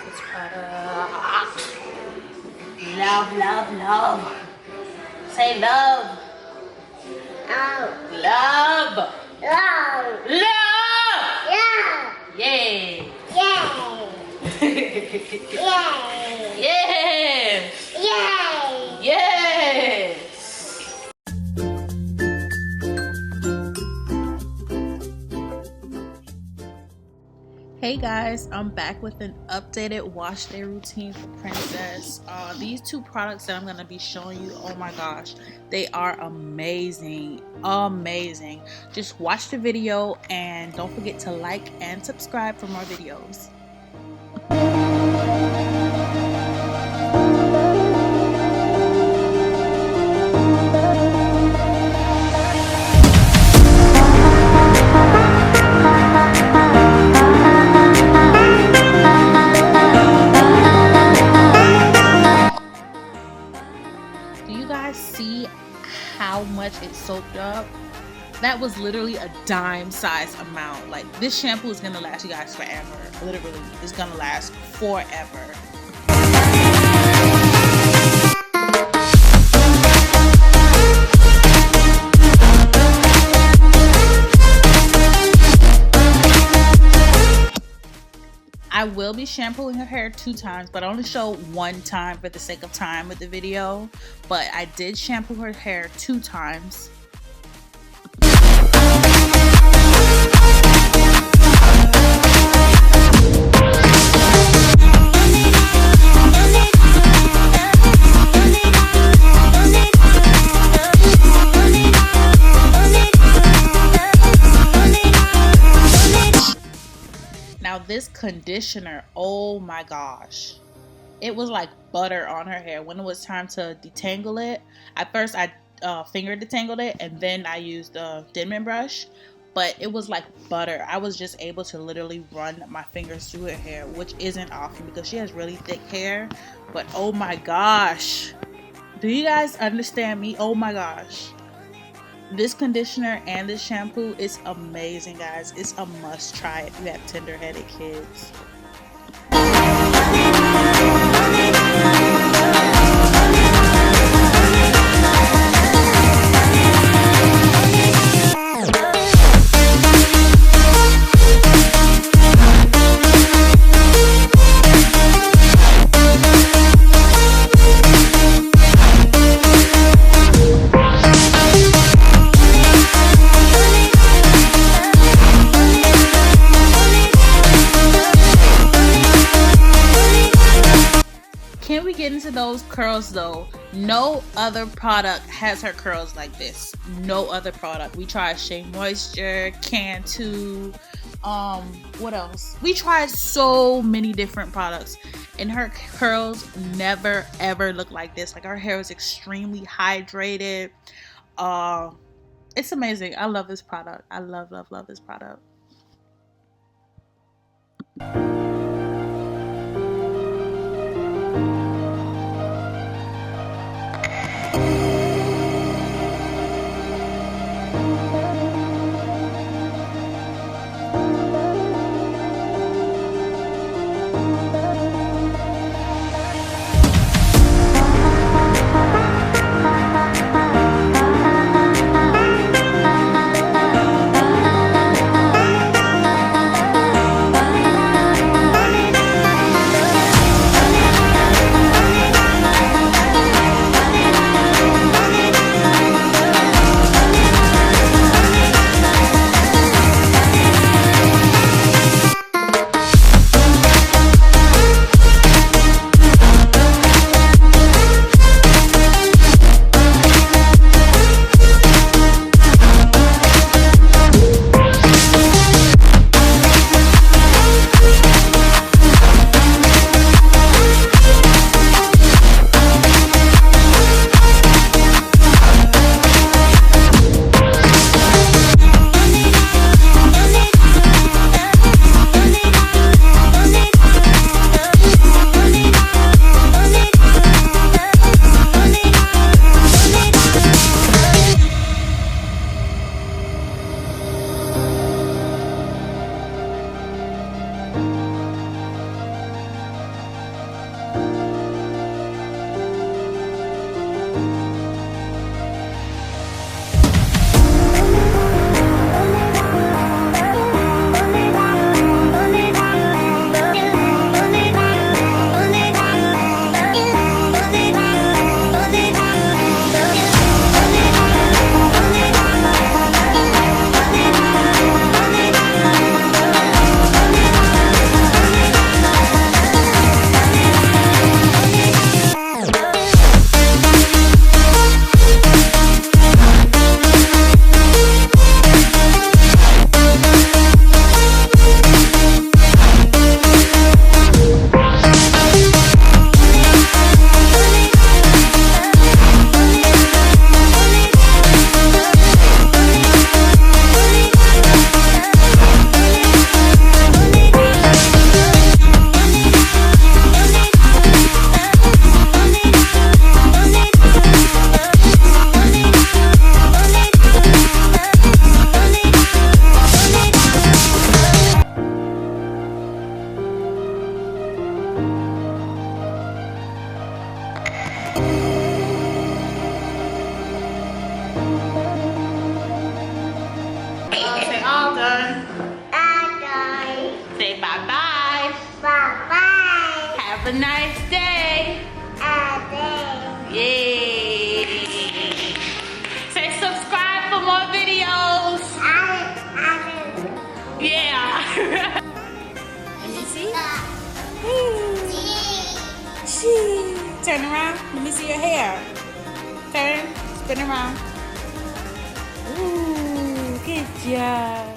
this product. Love, love, love. Say love. Oh. Love. Love. Love. Love. Yay. Yay. Yay. Yes. Yay. Yes. Hey guys, I'm back with an updated wash day routine for Princess. These two products that I'm going to be showing you, oh my gosh, they are amazing. Amazing. Just watch the video and don't forget to like and subscribe for more videos. Do you guys see how much it soaked up? That was literally a dime size amount. Like, this shampoo is gonna last you guys forever. Literally, it's gonna last forever. I will be shampooing her hair 2 times, but I only show 1 time for the sake of time with the video. But I did shampoo her hair 2 times. Now this conditioner, oh my gosh, it was like butter on her hair. When it was time to detangle it, at first I finger detangled it and then I used the Denman brush, but it was like butter. I was just able to literally run my fingers through her hair, which isn't often because she has really thick hair. But oh my gosh, do you guys understand me? Oh my gosh. This conditioner and this shampoo is amazing, guys. It's a must try if you have tender-headed kids. Can we get into those curls though? No other product has her curls like this. No other product. We tried Shea Moisture, Cantu, what else? We tried so many different products and her curls never ever look like this. Like, her hair is extremely hydrated. It's amazing. I love this product. I love, love, love this product. Say bye-bye. Bye-bye. Have a nice day. Yay. Say subscribe for more videos. Yeah. Let me see. Turn around. Let me see your hair. Turn. Spin around. Ooh, good job.